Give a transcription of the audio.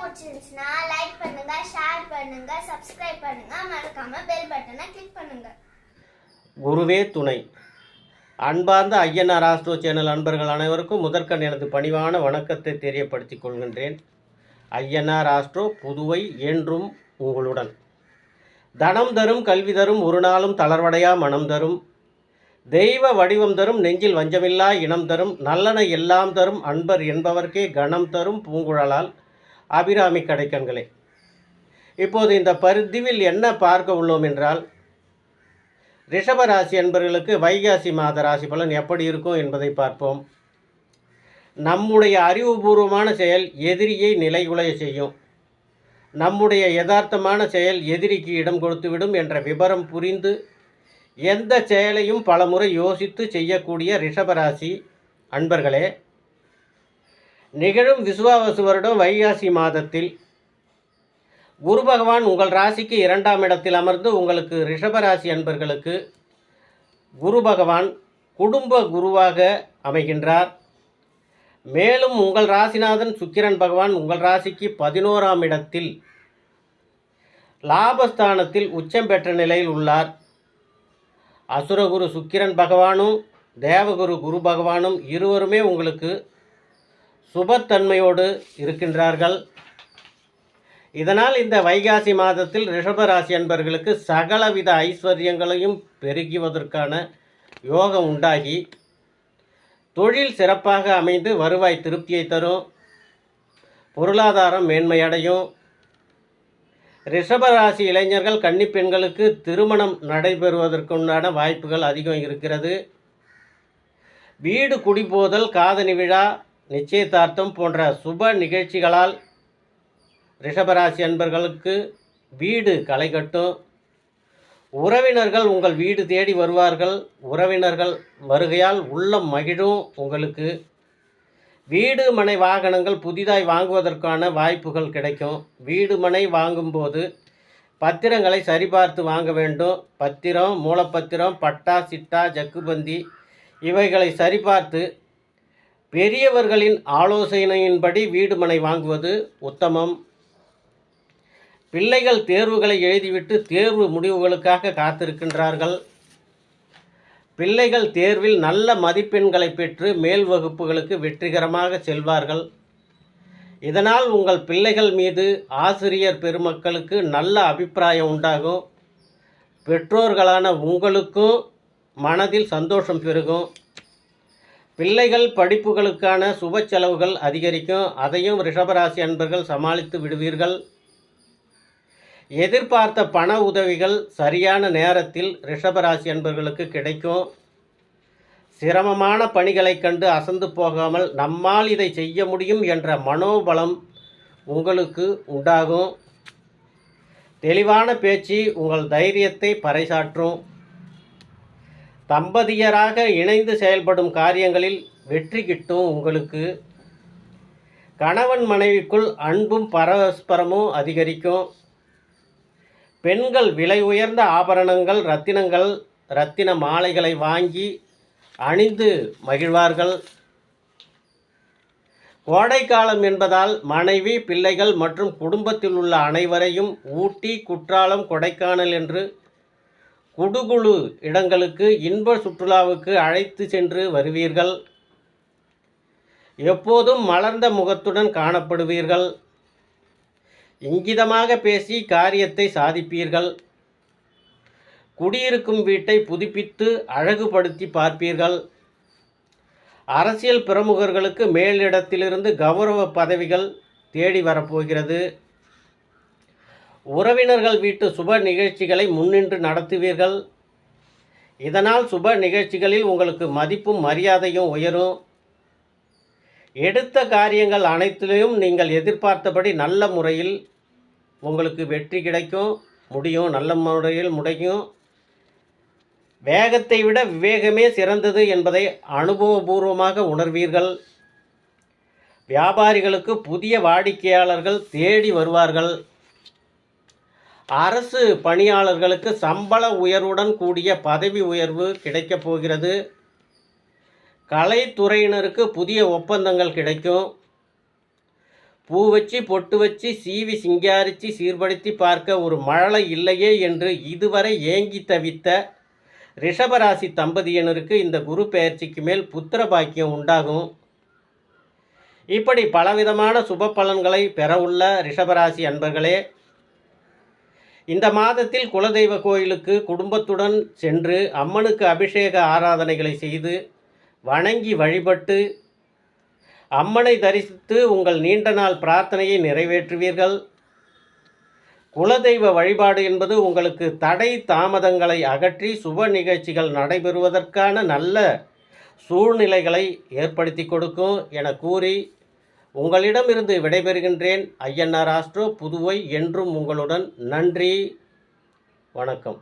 பிடிச்சிருந்துச்சுன்னா லைக் பண்ணுங்க, ஷேர் பண்ணுங்க, சப்ஸ்கிரைப் பண்ணுங்க, மறக்காம பெல் பட்டனை கிளிக் பண்ணுங்க. குருவே துணை. அன்பார்ந்த ஐயனார் ஆஸ்ட்ரோ சேனல் அன்பர்கள் அனைவருக்கும் முதற்கண் எனது பணிவான வணக்கத்தை தெரியப்படுத்திக் கொள்கின்றேன். ஐயனார் ஆஸ்ட்ரோ புதுவை என்றும் உங்களுடன். தனம் தரும், கல்வி தரும், ஒரு நாளும் தளர்வடையா மனம் தரும், தெய்வ வடிவம் தரும், நெஞ்சில் வஞ்சமில்லா இனம் தரும், நல்லன எல்லாம் தரும், அன்பர் என்பவர்க்கே கணம் தரும் பூங்குழலால் அபிராமி கடைக்கண்களே. இப்போது இந்த பதிவில் என்ன பார்க்க உள்ளோம் என்றால், ரிஷபராசி என்பவர்களுக்கு வைகாசி மாத ராசி பலன் எப்படி இருக்கும் என்பதை பார்ப்போம். நம்முடைய அறிவுபூர்வமான செயல் எதிரியை நிலைகுலைய செய்யும். நம்முடைய யதார்த்தமான செயல் எதிரிக்கு இடம் கொடுத்துவிடும் என்ற விபரம் புரிந்து எந்த செயலையும் பலமுறை யோசித்து செய்யக்கூடிய ரிஷபராசி அன்பர்களே, நிகழும் விசுவாவசு வருடம் வைகாசி மாதத்தில் குரு பகவான் உங்கள் ராசிக்கு 2ஆம் இடத்தில் அமர்ந்து உங்களுக்கு ரிஷபராசி அன்பர்களுக்கு குரு பகவான் குடும்ப குருவாக அமைகின்றார். மேலும் உங்கள் ராசிநாதன் சுக்கிரன் பகவான் உங்கள் ராசிக்கு 11ஆம் இடத்தில் லாபஸ்தானத்தில் உச்சம் பெற்ற நிலையில் உள்ளார். அசுரகுரு சுக்கிரன் பகவானும் தேவகுரு குரு பகவானும் இருவருமே உங்களுக்கு சுபத்தன்மையோடு இருக்கின்றார்கள். இதனால் இந்த வைகாசி மாதத்தில் ரிஷபராசி அன்பர்களுக்கு சகலவித ஐஸ்வர்யங்களையும் பெருகுவதற்கான யோகம் உண்டாகி தொழில் சிறப்பாக அமைந்து வருவாய் திருப்தியை தரும், பொருளாதாரம் மேன்மையடையும். ரிஷபராசி இளைஞர்கள் கன்னிப்பெண்களுக்கு திருமணம் நடைபெறுவதற்குண்டான வாய்ப்புகள் அதிகம் இருக்கிறது. வீடு குடிபோதல், காதணி விழா, நிச்சயதார்த்தம் போன்ற சுப நிகழ்ச்சிகளால் ரிஷபராசி அன்பர்களுக்கு வீடு களை கட்டும். உறவினர்கள் உங்கள் வீடு தேடி வருவார்கள். உறவினர்கள் வருகையால் உள்ளம் மகிழும். உங்களுக்கு வீடு மனை வாகனங்கள் புதிதாய் வாங்குவதற்கான வாய்ப்புகள் கிடைக்கும். வீடு மனை வாங்கும்போது பத்திரங்களை சரிபார்த்து வாங்க வேண்டும். பத்திரம், மூலப்பத்திரம், பட்டா, சிட்டா, ஜக்குபந்தி இவைகளை சரிபார்த்து பெரியவர்களின் ஆலோசனையின்படி வீடு மனை வாங்குவது உத்தமம். பிள்ளைகள் தேர்வுகளை எழுதிவிட்டு தேர்வு முடிவுகளுக்காக காத்திருக்கின்றார்கள். பிள்ளைகள் தேர்வில் நல்ல மதிப்பெண்களை பெற்று மேல் வகுப்புகளுக்கு வெற்றிகரமாக செல்வார்கள். இதனால் உங்கள் பிள்ளைகள் மீது ஆசிரியர் பெருமக்களுக்கு நல்ல அபிப்பிராயம் உண்டாகும். பெற்றோர்களான உங்களுக்கும் மனதில் சந்தோஷம் பெருகும். பிள்ளைகள் படிப்புகளுக்கான சுப செலவுகள் அதிகரிக்கும். அதையும் ரிஷபராசி அன்பர்கள் சமாளித்து விடுவீர்கள். எதிர்பார்த்த பண உதவிகள் சரியான நேரத்தில் ரிஷபராசி அன்பர்களுக்கு கிடைக்கும். சிரமமான பணிகளை கண்டு அசந்து போகாமல் நம்மால் இதை செய்ய முடியும் என்ற மனோபலம் உங்களுக்கு உண்டாகும். தெளிவான பேச்சு உங்கள் தைரியத்தை பறைசாற்றும். தம்பதியராக இணைந்து செயல்படும் காரியங்களில் வெற்றி கிட்டும். உங்களுக்கு கணவன் மனைவிக்குள் அன்பும் பரஸ்பரமும் அதிகரிக்கும். பெண்கள் விலை உயர்ந்த ஆபரணங்கள், ரத்தின மாலைகளை வாங்கி அணிந்து மகிழ்வார்கள். கோடைக்காலம் என்பதால் மனைவி, பிள்ளைகள் மற்றும் குடும்பத்தில் உள்ள அனைவரையும் ஊட்டி, குற்றாலம், கொடைக்கானல் என்று குடுகுழு இடங்களுக்கு இன்ப சுற்றுலாவுக்கு அழைத்து சென்று வருவீர்கள். எப்போதும் மலர்ந்த முகத்துடன் காணப்படுவீர்கள். இங்கிதமாக பேசி காரியத்தை சாதிப்பீர்கள். குடியிருக்கும் வீட்டை புதுப்பித்து அழகுபடுத்தி பார்ப்பீர்கள். அரசியல் பிரமுகர்களுக்கு மேலிடத்திலிருந்து கௌரவ பதவிகள் தேடி வரப்போகிறது. உறவினர்கள் வீட்டு சுப நிகழ்ச்சிகளை முன்னின்று நடத்துவீர்கள். இதனால் சுப நிகழ்ச்சிகளில் உங்களுக்கு மதிப்பும் மரியாதையும் உயரும். எடுத்த காரியங்கள் அனைத்திலும் நீங்கள் எதிர்பார்த்தபடி நல்ல முறையில் உங்களுக்கு வெற்றி கிடைக்கும். நல்ல முறையில் முடியும். வேகத்தை விட விவேகமே சிறந்தது என்பதை அனுபவபூர்வமாக உணர்வீர்கள். வியாபாரிகளுக்கு புதிய வாடிக்கையாளர்கள் தேடி வருவார்கள். அரசு பணியாளர்களுக்கு சம்பள உயர்வுடன் கூடிய பதவி உயர்வு கிடைக்கப் போகிறது. கலைத்துறையினருக்கு புதிய ஒப்பந்தங்கள் கிடைக்கும். பூ வச்சு பொட்டு வச்சு சீவி சிங்காரித்து சீர்படுத்தி பார்க்க ஒரு மழலை இல்லையே என்று இதுவரை ஏங்கி தவித்த ரிஷபராசி தம்பதியினருக்கு இந்த குரு பெயர்ச்சிக்கு மேல் புத்திர பாக்கியம் உண்டாகும். இப்படி பலவிதமான சுப பலன்களை பெறவுள்ள ரிஷபராசி அன்பர்களே, இந்த மாதத்தில் குலதெய்வ கோயிலுக்கு குடும்பத்துடன் சென்று அம்மனுக்கு அபிஷேக ஆராதனைகளை செய்து வணங்கி வழிபட்டு அம்மனை தரிசித்து உங்கள் நீண்ட நாள் பிரார்த்தனையை நிறைவேற்றுவீர்கள். குலதெய்வ வழிபாடு என்பது உங்களுக்கு தடை தாமதங்களை அகற்றி சுப நிகழ்ச்சிகள் நடைபெறுவதற்கான நல்ல சூழ்நிலைகளை ஏற்படுத்தி கொடுக்கும் என கூறி உங்களிடமிருந்து விடைபெறுகின்றேன். ஐயனார் ஆஸ்ட்ரோ புதுவை என்றும் உங்களுடன். நன்றி, வணக்கம்.